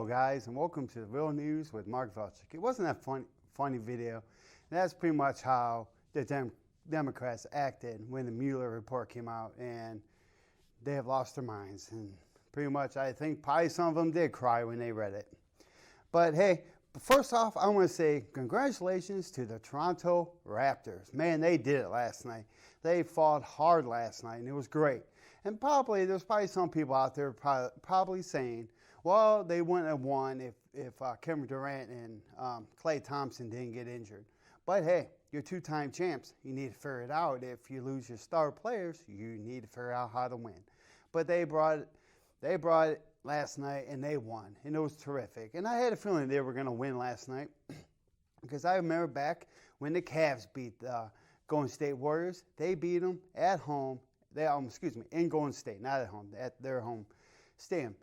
Hello guys, and welcome to the Real News with Mark Velchik. It wasn't that funny video. And that's pretty much how the Democrats acted when the Mueller report came out, and they have lost their minds. And pretty much, I think probably some of them did cry when they read it. But hey, first off, I want to say congratulations to the Toronto Raptors. Man, they did it last night. They fought hard last night, and it was great. And there's probably some people out there probably saying, well, they wouldn't have won if Kevin Durant and Klay Thompson didn't get injured. But hey, you're two-time champs. You need to figure it out. If you lose your star players, you need to figure out how to win. But they brought it last night, and they won, and it was terrific. And I had a feeling they were going to win last night because I remember back when the Cavs beat the Golden State Warriors. They beat them at home. In Golden State, not at home, at their home stadium.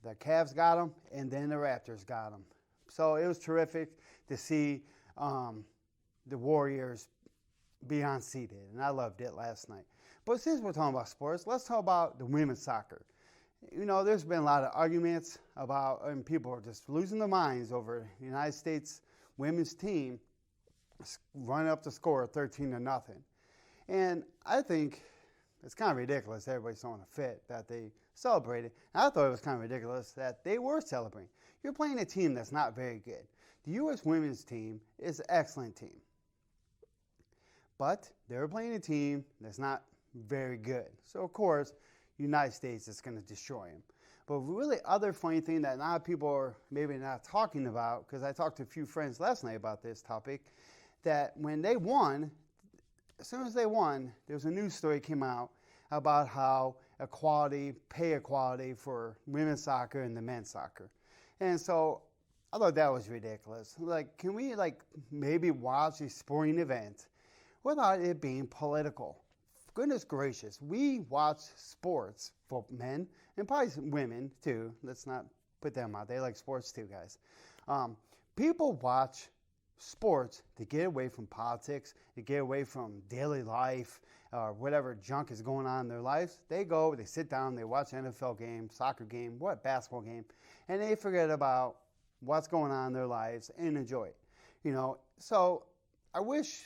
The Cavs got them, and then the Raptors got them. So it was terrific to see the Warriors be unseated, and I loved it last night. But since we're talking about sports, let's talk about the women's soccer. You know, there's been a lot of arguments about, and people are just losing their minds over the United States women's team running up the score 13-0. And I think it's kind of ridiculous everybody's throwing a fit that they celebrated. And I thought it was kind of ridiculous that they were celebrating. You're playing a team that's not very good. The U.S. women's team is an excellent team. But they were playing a team that's not very good. So, of course, the United States is going to destroy them. But really other funny thing that a lot of people are maybe not talking about, because I talked to a few friends last night about this topic, that when they won, as soon as they won, there was a news story came out about how pay equality for women's soccer and the men's soccer. And so I thought that was ridiculous. Like, can we maybe watch a sporting event without it being political? Goodness gracious, we watch sports for men and probably women too. Let's not put them out. They like sports too, guys. People watch sports to get away from politics, to get away from daily life, or whatever junk is going on in their lives. They sit down, they watch an NFL game, soccer game, basketball game, and they forget about what's going on in their lives and enjoy it. You know, so I wish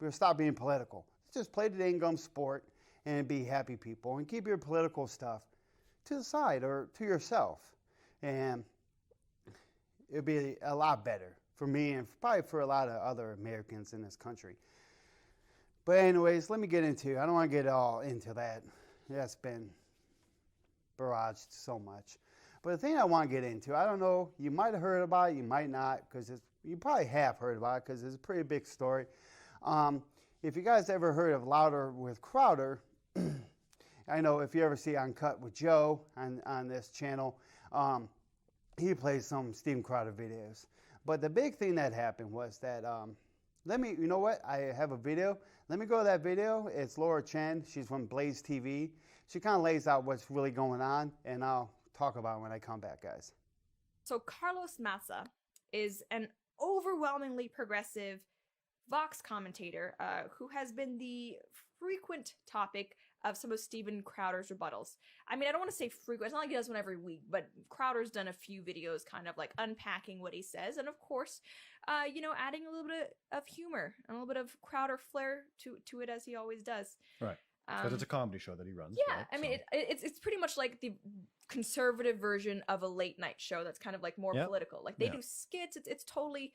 we would stop being political. Just play the dang gum sport and be happy people, and keep your political stuff to the side or to yourself. And it'd be a lot better for me and probably for a lot of other Americans in this country. But anyways, let me get into, I don't want to get all into that. That's been barraged so much. But the thing I want to get into, I don't know, you might have heard about it, you might not, because you probably have heard about it because it's a pretty big story. If you guys ever heard of Louder with Crowder, I know if you ever see Uncut with Joe on this channel, he plays some Steven Crowder videos. But the big thing that happened was that, you know what? I have a video. Let me go to that video. It's Laura Chen. She's from Blaze TV. She kind of lays out what's really going on, and I'll talk about it when I come back, guys. So Carlos Massa is an overwhelmingly progressive Vox commentator who has been the frequent topic of some of Steven Crowder's rebuttals. I mean, I don't want to say frequent. It's not like he does one every week, but Crowder's done a few videos kind of like unpacking what he says, and of course, adding a little bit of humor and a little bit of Crowder flair to it, as he always does. Right. Because it's a comedy show that he runs. Yeah, right? I mean, it's pretty much like the conservative version of a late night show that's kind of like more political. Like they do skits. It's totally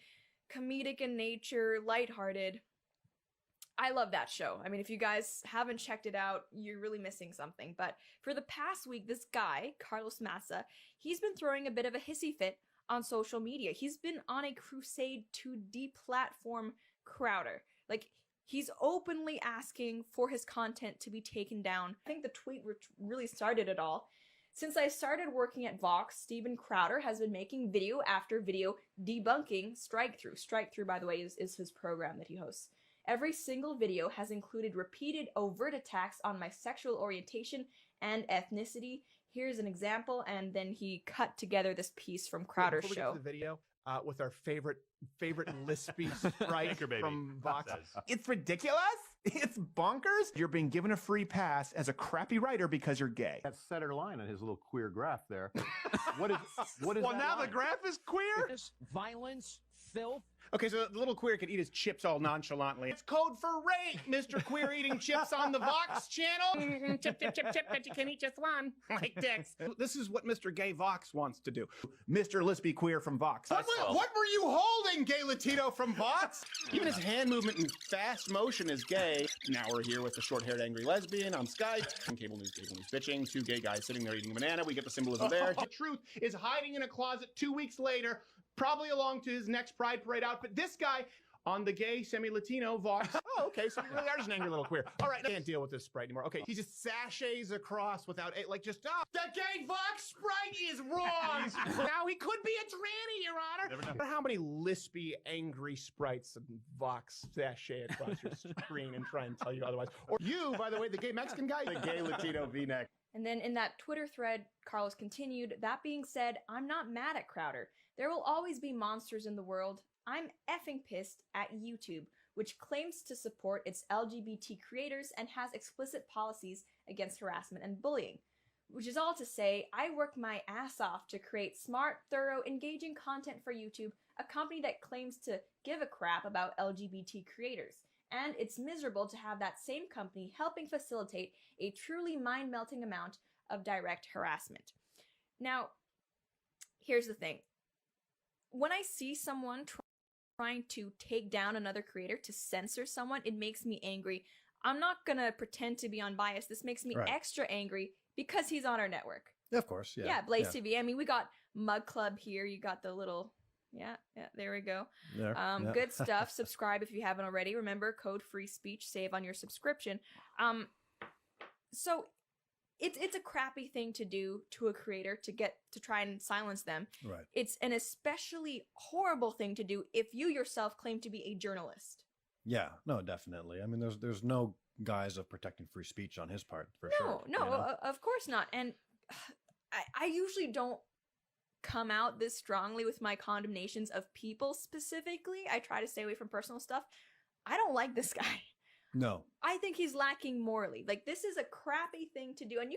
comedic in nature, lighthearted. I love that show. I mean, if you guys haven't checked it out, you're really missing something. But for the past week, this guy, Carlos Massa, he's been throwing a bit of a hissy fit on social media. He's been on a crusade to deplatform Crowder. Like, he's openly asking for his content to be taken down. I think the tweet which really started it all. Since I started working at Vox, Steven Crowder has been making video after video debunking Strikethrough. Strikethrough, by the way, is his program that he hosts. Every single video has included repeated overt attacks on my sexual orientation and ethnicity. Here's an example, and then he cut together this piece from Crowder's show. Before we get to the video, with our favorite lispy sprite from Vox. It's ridiculous? It's bonkers. You're being given a free pass as a crappy writer because you're gay. That center line on his little queer graph there. What is well, that now line? the graph is queer? Violence, filth. Okay, so the little queer could eat his chips all nonchalantly. It's code for rape, Mr. Queer eating chips on the Vox channel. Chip, chip, chip, chip, but you can eat just one. Like dicks. This is what Mr. Gay Vox wants to do. Mr. Lispy Queer from Vox. What were you holding, Gay Latino from Vox? Even his hand movement in fast motion is gay. Now we're here with the short-haired angry lesbian on Skype. Cable news bitching. Two gay guys sitting there eating a banana. We get the symbolism there. The truth is hiding in a closet 2 weeks later, probably along to his next Pride Parade outfit. This guy on the gay semi-Latino Vox. Oh, okay, so you really are just an angry little queer. All right, I can't deal with this Sprite anymore. Okay, he just sachets across without, the gay Vox Sprite is wrong. Now he could be a tranny, Your Honor. How many lispy, angry Sprites and Vox sachet across your screen and try and tell you otherwise? Or you, by the way, the gay Mexican guy, the gay Latino V-neck. And then in that Twitter thread, Carlos continued, that being said, I'm not mad at Crowder. There will always be monsters in the world. I'm effing pissed at YouTube, which claims to support its LGBT creators and has explicit policies against harassment and bullying. Which is all to say, I work my ass off to create smart, thorough, engaging content for YouTube, a company that claims to give a crap about LGBT creators. And it's miserable to have that same company helping facilitate a truly mind-melting amount of direct harassment. Now, here's the thing. When I see someone trying to take down another creator, to censor someone, it makes me angry. I'm not gonna pretend to be unbiased. This makes me extra angry because he's on our network. Yeah, of course. Yeah, Yeah, Blaze TV. I mean, we got Mug Club here. You got the little... Yeah, there we go. Good stuff. Subscribe if you haven't already. Remember, code free speech, save on your subscription. So it's a crappy thing to do to a creator to try and silence them. Right. It's an especially horrible thing to do if you yourself claim to be a journalist. Yeah, no, definitely. I mean, there's no guise of protecting free speech on his part, for sure. No, of course not. And I usually don't come out this strongly with my condemnations of people specifically. I try to stay away from personal stuff. I don't like this guy. No. I think he's lacking morally. Like, this is a crappy thing to do. And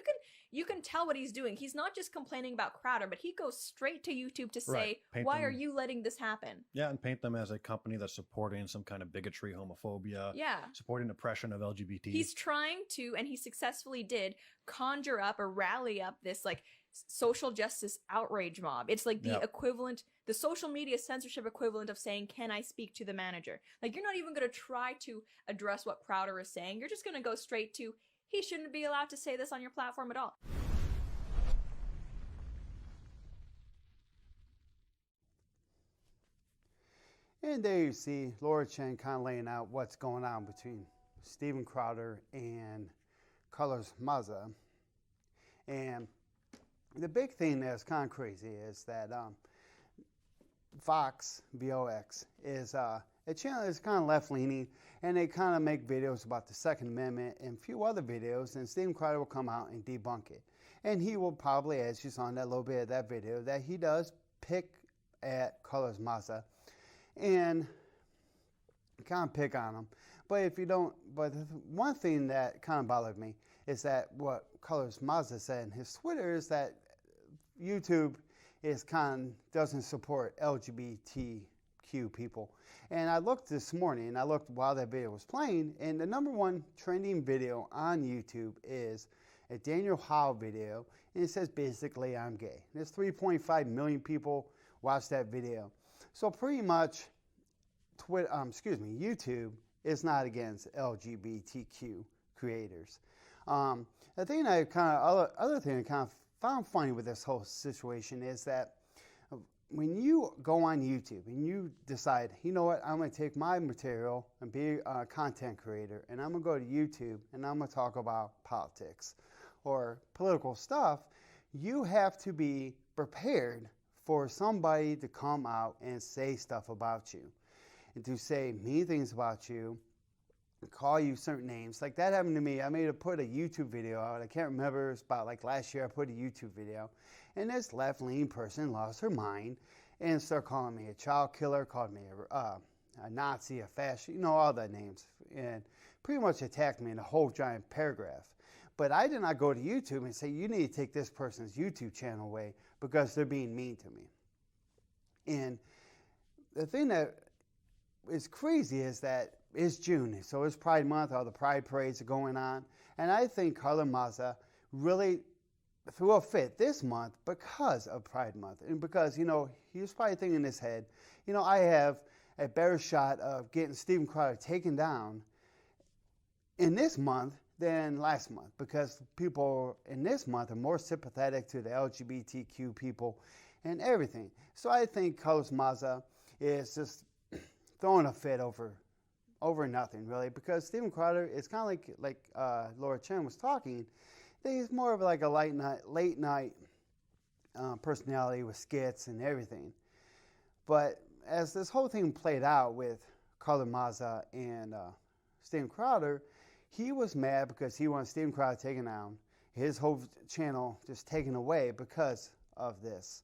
you can tell what he's doing. He's not just complaining about Crowder, but he goes straight to YouTube to say, why are you letting this happen? Yeah, and paint them as a company that's supporting some kind of bigotry, homophobia, supporting oppression of LGBT. He's trying to, and he successfully did, conjure up or rally up this, like, social justice outrage mob. It's like the equivalent, the social media censorship equivalent of saying, can I speak to the manager? Like, you're not even going to try to address what Crowder is saying. You're just going to go straight to, he shouldn't be allowed to say this on your platform at all. And there you see Laura Chen kind of laying out what's going on between Steven Crowder and Carlos Maza. And the big thing that's kind of crazy is that Vox, V-O-X, is a channel that's kind of left-leaning, and they kind of make videos about the Second Amendment and a few other videos, and Steven Crowder will come out and debunk it. And he will probably, as you saw in that little bit of that video, that he does pick at Carlos Maza and kind of pick on him. But if you don't, but one thing that kind of bothered me is that what Carlos Maza said in his Twitter is that YouTube doesn't support LGBTQ people. And I looked this morning, and I looked while that video was playing, and the #1 trending video on YouTube is a Daniel Howe video, and it says basically, I'm gay. There's 3.5 million people watch that video. So pretty much, YouTube is not against LGBTQ creators. The thing I other thing I kind of found funny with this whole situation is that when you go on YouTube and you decide, you know what, I'm going to take my material and be a content creator, and I'm going to go to YouTube and I'm going to talk about politics or political stuff, you have to be prepared for somebody to come out and say stuff about you and to say mean things about you, call you certain names. Like that happened to me. I put a YouTube video out. I can't remember. It was about like last year. I put a YouTube video, and this left-leaning person lost her mind and started calling me a child killer, called me a Nazi, a fascist, all the names. and pretty much attacked me in a whole giant paragraph. But I did not go to YouTube and say, you need to take this person's YouTube channel away because they're being mean to me. And the thing that is crazy is that it's June, so it's Pride Month, all the Pride parades are going on. And I think Carlos Maza really threw a fit this month because of Pride Month. And because, he was probably thinking in his head, I have a better shot of getting Steven Crowder taken down in this month than last month, because people in this month are more sympathetic to the LGBTQ people and everything. So I think Carlos Maza is just throwing a fit over nothing, really, because Steven Crowder is kind of like Laura Chen was talking. He's more of like a late night personality with skits and everything. But as this whole thing played out with Carlos Maza and Steven Crowder, he was mad because he wanted Steven Crowder taken down, his whole channel just taken away because of this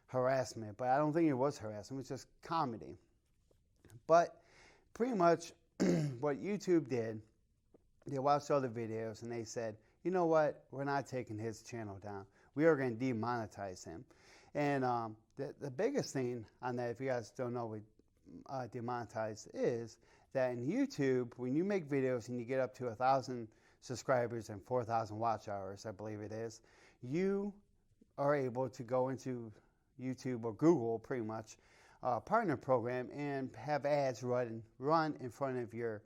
harassment. But I don't think it was harassment, it was just comedy. But pretty much what YouTube did, they watched all the videos and they said, you know what, we're not taking his channel down. We are going to demonetize him. And the biggest thing on that, if you guys don't know what demonetize is, that in YouTube, when you make videos and you get up to 1,000 subscribers and 4,000 watch hours, I believe it is, you are able to go into YouTube or Google, pretty much, partner program and have ads run in front of your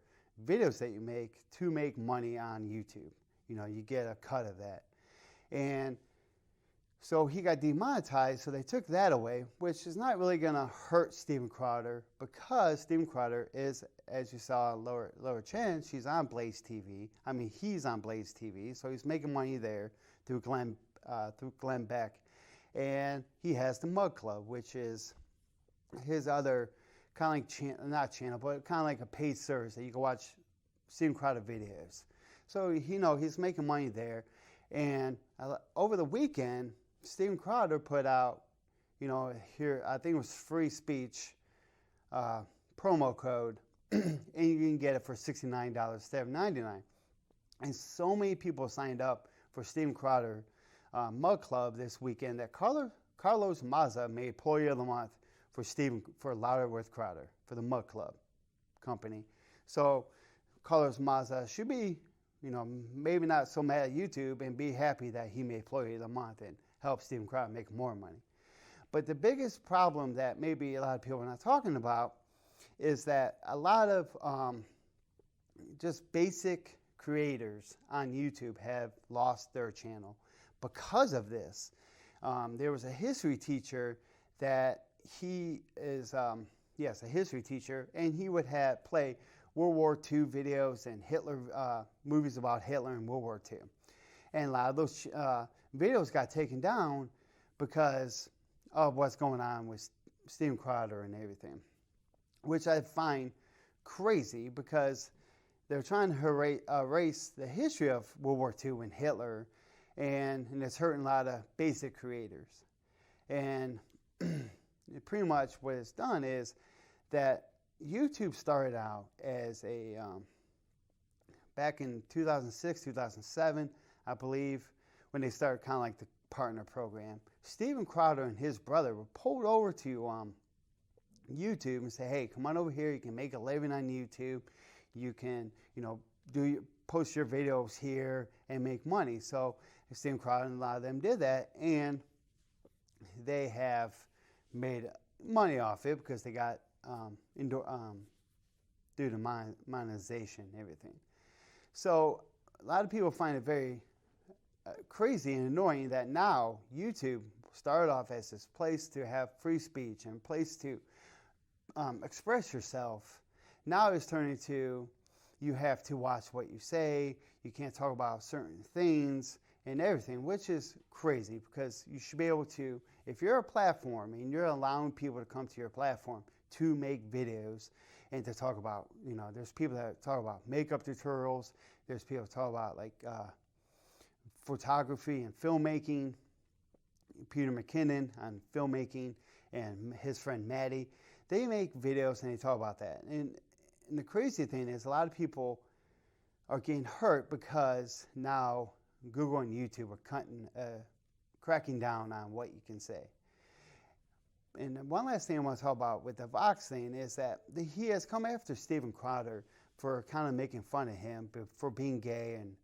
videos that you make to make money on YouTube. You get a cut of that. And so he got demonetized, so they took that away, which is not really going to hurt Steven Crowder, because Steven Crowder is, as you saw, Laura Chen, she's on Blaze TV. I mean, he's on Blaze TV, so he's making money there through Glenn Beck. And he has the Mug Club, which is his other kind of like, not channel, but kind of like a paid service that you can watch Steven Crowder videos. So, he's making money there. And over the weekend, Steven Crowder put out, here, I think it was free speech promo code, and you can get it for $69 instead of $99. And so many people signed up for Steven Crowder Mug Club this weekend that Carlos Maza made Employee of the Month for Louder with Crowder, for the Mug Club company. So Carlos Maza should be, maybe not so mad at YouTube and be happy that he made Employee of the Month and help Steven Crowder make more money. But the biggest problem that maybe a lot of people are not talking about is that a lot of just basic creators on YouTube have lost their channel because of this. There was a history teacher that he is, a history teacher, and he would play World War II videos and Hitler movies about Hitler and World War II. And a lot of those videos got taken down because of what's going on with Steven Crowder and everything, which I find crazy because they're trying to erase the history of World War II and Hitler, and it's hurting a lot of basic creators. And pretty much what it's done is that YouTube started out as back in 2006, 2007, I believe, when they started kind of like the partner program. Steven Crowder and his brother were pulled over to YouTube and say, hey, come on over here, you can make a living on YouTube, you can, post your videos here and make money. So Steven Crowder and a lot of them did that, and they have made money off it because they got due to monetization and everything. So a lot of people find it very crazy and annoying that now YouTube started off as this place to have free speech and place to express yourself. Now it's turning to you have to watch what you say, you can't talk about certain things and everything, which is crazy because you should be able to, if you're a platform and you're allowing people to come to your platform to make videos and to talk about, there's people that talk about makeup tutorials, there's people that talk about like photography and filmmaking, Peter McKinnon on filmmaking, and his friend Maddie. They make videos and they talk about that. And the crazy thing is a lot of people are getting hurt because now Google and YouTube are cracking down on what you can say. And one last thing I want to talk about with the Vox thing is that he has come after Steven Crowder for kind of making fun of him for being gay and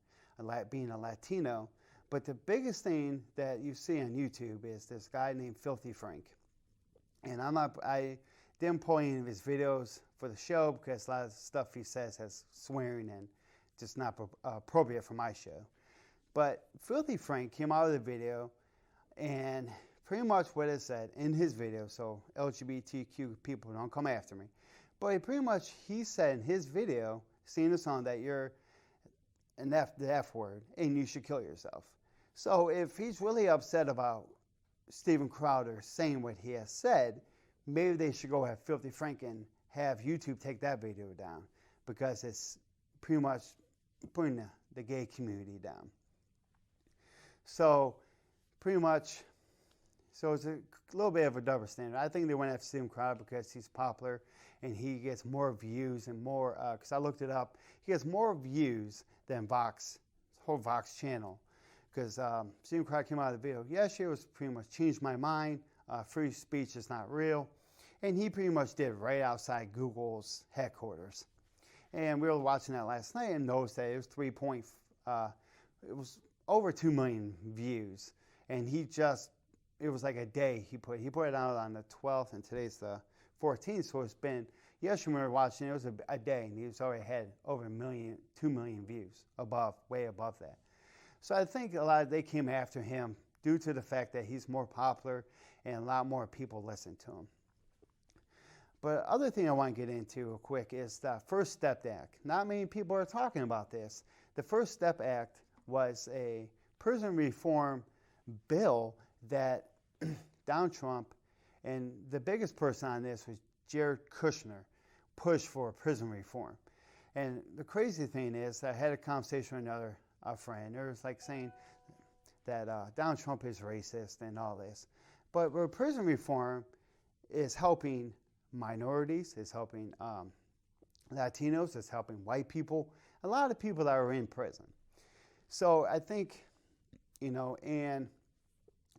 being a Latino. But the biggest thing that you see on YouTube is this guy named Filthy Frank. And I didn't pull any of his videos for the show because a lot of the stuff he says has swearing and just not appropriate for my show. But Filthy Frank came out of the video and pretty much what it said in his video, so LGBTQ people don't come after me. But he said in his video, singing a song that you're the F word and you should kill yourself. So if he's really upset about Steven Crowder saying what he has said, maybe they should go have Filthy Frank and have YouTube take that video down because it's pretty much putting the gay community down. So pretty much, so it's a little bit of a double standard. I think they went after Steven Crowder because he's popular and he gets more views and more, because I looked it up, he gets more views than Vox, whole Vox channel. Because Steven Crowder came out of the video, it was pretty much changed my mind, free speech is not real. And he pretty much did it right outside Google's headquarters. And we were watching that last night and noticed that it was it was over 2 million views. And it was like a day he put it out on the 12th and today's the 14th. So it's been, yesterday we were watching, it was a day and he was already had over 2 million views, way above that. So I think they came after him due to the fact that he's more popular and a lot more people listen to him. But other thing I want to get into real quick is the First Step Act. Not many people are talking about this. The First Step Act was a prison reform bill that Donald Trump, and the biggest person on this was Jared Kushner, pushed for prison reform. And the crazy thing is, I had a conversation with another friend. It was like saying that Donald Trump is racist and all this. But prison reform is helping minorities, it's helping Latinos, it's helping white people, a lot of people that are in prison. So I think, and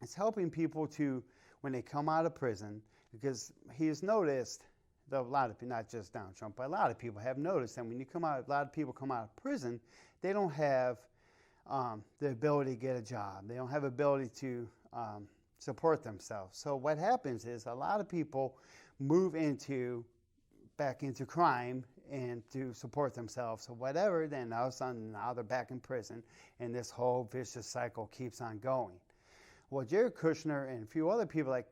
it's helping people to, when they come out of prison, because he's noticed, a lot of people, not just Donald Trump, but a lot of people have noticed that when you come out, a lot of people come out of prison, they don't have the ability to get a job. They don't have the ability to support themselves. So what happens is a lot of people move back into crime and to support themselves or whatever, then all of a sudden now they're back in prison and this whole vicious cycle keeps on going. Well, Jared Kushner and a few other people like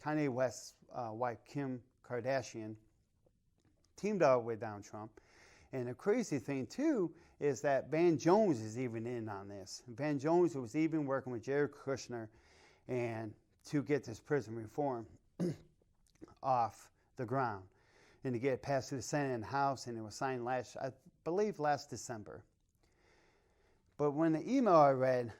Kanye West's wife Kim Kardashian teamed up with Donald Trump. And the crazy thing too is that Van Jones is even in on this. Van Jones was even working with Jared Kushner and to get this prison reform off the ground and to get it passed through the Senate and House, and it was signed last December. But when the email I read,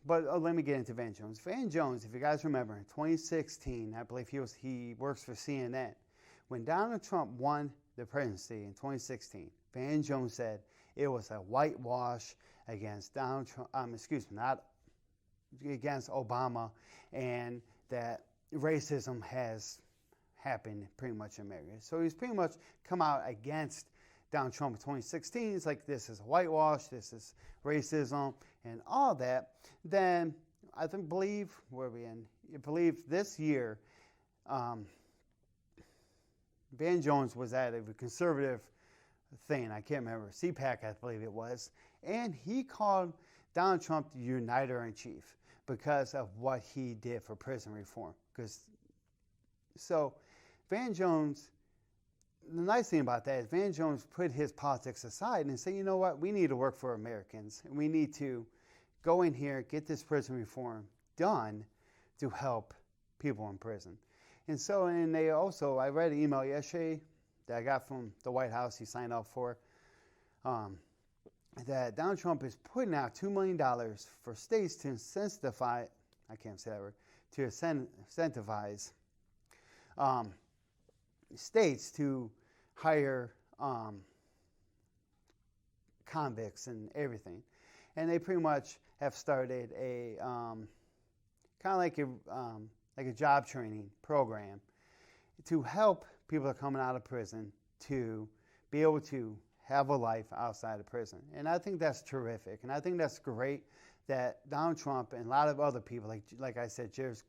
let me get into Van Jones. Van Jones, if you guys remember, in 2016, I believe he works for CNN. When Donald Trump won the presidency in 2016, Van Jones said it was a whitewash against Donald Trump, not against Obama, and that racism has happened pretty much in America. So he's pretty much come out against Donald Trump in 2016. He's like, this is a whitewash, this is racism, and all that. Then I believe this year, Van Jones was at a conservative thing, I can't remember, CPAC I believe it was, and he called Donald Trump the uniter-in-chief because of what he did for prison reform. So Van Jones, the nice thing about that is Van Jones put his politics aside and said, you know what, we need to work for Americans, and we need to go in here, get this prison reform done to help people in prison. And so, I read an email yesterday that I got from the White House, he signed up for, that Donald Trump is putting out $2 million for states to incentivize, states to hire convicts and everything. And they pretty much have started a kind of like a job training program to help people that are coming out of prison to be able to have a life outside of prison. And I think that's terrific. And I think that's great that Donald Trump and a lot of other people, like I said, Jared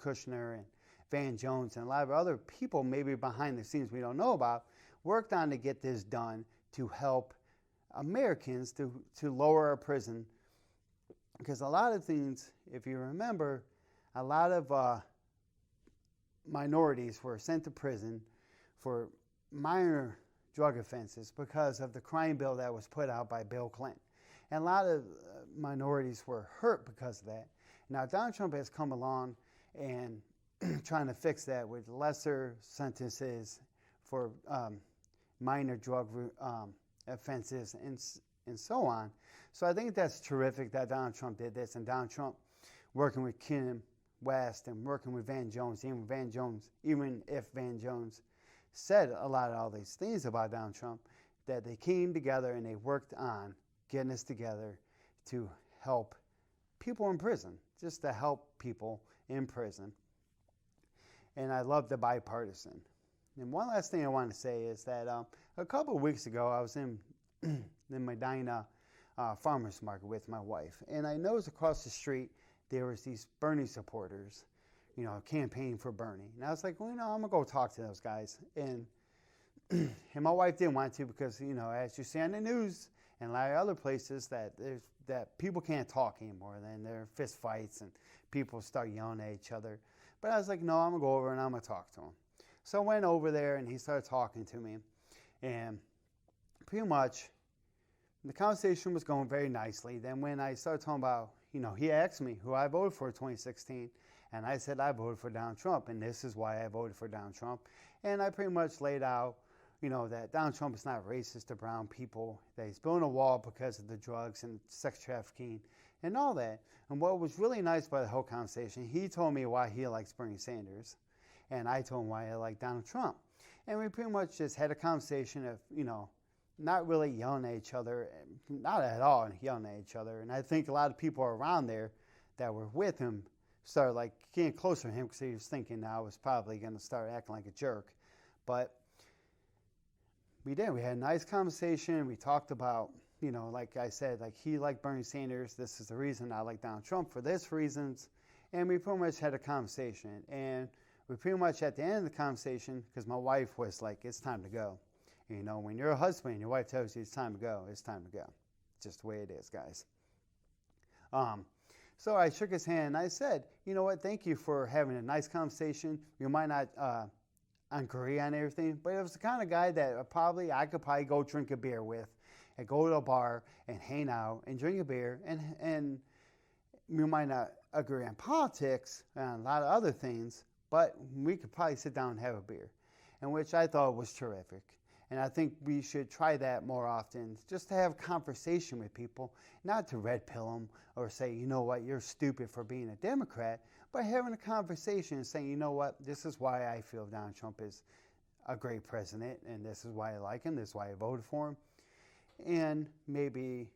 Kushner and Van Jones and a lot of other people maybe behind the scenes we don't know about, worked on to get this done to help Americans to lower our prison. Because a lot of things, if you remember, a lot of minorities were sent to prison for minor drug offenses because of the crime bill that was put out by Bill Clinton. And a lot of minorities were hurt because of that. Now, Donald Trump has come along and trying to fix that with lesser sentences for minor drug offenses and so on. So I think that's terrific that Donald Trump did this, and Donald Trump working with Kim West and working with Van Jones, even if Van Jones said a lot of all these things about Donald Trump, that they came together and they worked on getting us together to help people in prison, just to help people in prison. And I love the bipartisan. And one last thing I want to say is that a couple of weeks ago, I was in the Medina farmer's market with my wife, and I noticed across the street there was these Bernie supporters, campaigning for Bernie. And I was like, well, I'm going to go talk to those guys. And my wife didn't want to because, as you see on the news and a lot of other places, that people can't talk anymore. Then there are fist fights and people start yelling at each other. But I was like, no, I'm going to go over and I'm going to talk to him. So I went over there and he started talking to me. And pretty much the conversation was going very nicely. Then when I started talking about, he asked me who I voted for in 2016. And I said I voted for Donald Trump, and this is why I voted for Donald Trump. And I pretty much laid out, that Donald Trump is not racist to brown people, that he's building a wall because of the drugs and sex trafficking and all that. And what was really nice about the whole conversation, he told me why he likes Bernie Sanders, and I told him why I like Donald Trump. And we pretty much just had a conversation of, not really yelling at each other, not at all yelling at each other. And I think a lot of people around there that were with him started getting closer to him because he was thinking I was probably going to start acting like a jerk. But we did. We had a nice conversation. We talked about, like I said, he liked Bernie Sanders. This is the reason I like Donald Trump for this reasons. And we pretty much had a conversation. And we pretty much at the end of the conversation, because my wife was like, it's time to go. When you're a husband and your wife tells you it's time to go, it's time to go. It's just the way it is, guys. So I shook his hand and I said, you know what, thank you for having a nice conversation. You might not agree on everything, but it was the kind of guy that I could probably go drink a beer with and go to a bar and hang out and drink a beer. And we might not agree on politics and a lot of other things, but we could probably sit down and have a beer, and which I thought was terrific. And I think we should try that more often, just to have conversation with people, not to red pill them or say, you know what, you're stupid for being a Democrat, but having a conversation and saying, you know what, this is why I feel Donald Trump is a great president, and this is why I like him, this is why I voted for him, and maybe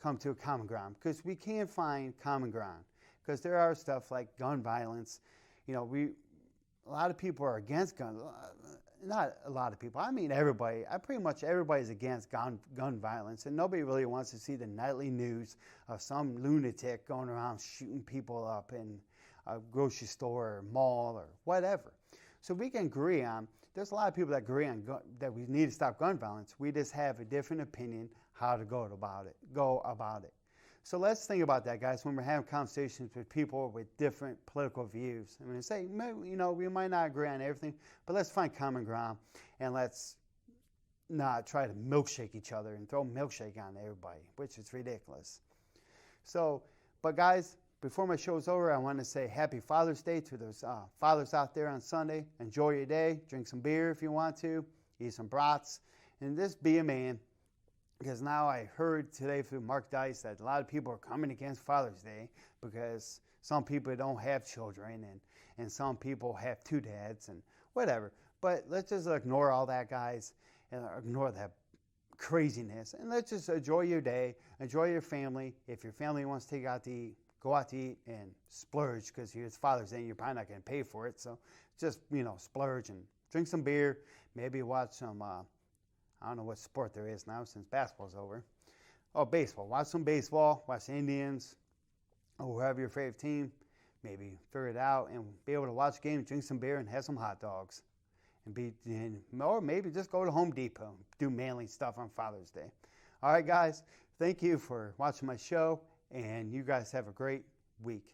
come to a common ground, because we can find common ground, because there are stuff like gun violence. A lot of people are against guns. Not a lot of people. I mean everybody. Pretty much everybody's against gun violence, and nobody really wants to see the nightly news of some lunatic going around shooting people up in a grocery store or mall or whatever. So we can agree on, there's a lot of people that agree on that we need to stop gun violence. We just have a different opinion how to go about it. So let's think about that, guys, when we're having conversations with people with different political views. I'm going to say, we might not agree on everything, but let's find common ground, and let's not try to milkshake each other and throw milkshake on everybody, which is ridiculous. So, but guys, before my show's over, I want to say Happy Father's Day to those fathers out there on Sunday. Enjoy your day. Drink some beer if you want to. Eat some brats. And just be a man. Because now I heard today through Mark Dice that a lot of people are coming against Father's Day because some people don't have children and some people have two dads and whatever. But let's just ignore all that, guys, and ignore that craziness. And let's just enjoy your day, enjoy your family. If your family wants to take out to eat, go out to eat and splurge, because it's Father's Day and you're probably not going to pay for it. So just, splurge and drink some beer, maybe watch some, I don't know what sport there is now since basketball's over. Oh, baseball. Watch some baseball, watch the Indians or whoever your favorite team. Maybe figure it out and be able to watch a game, drink some beer, and have some hot dogs. Or maybe just go to Home Depot, do manly stuff on Father's Day. All right, guys, thank you for watching my show, and you guys have a great week.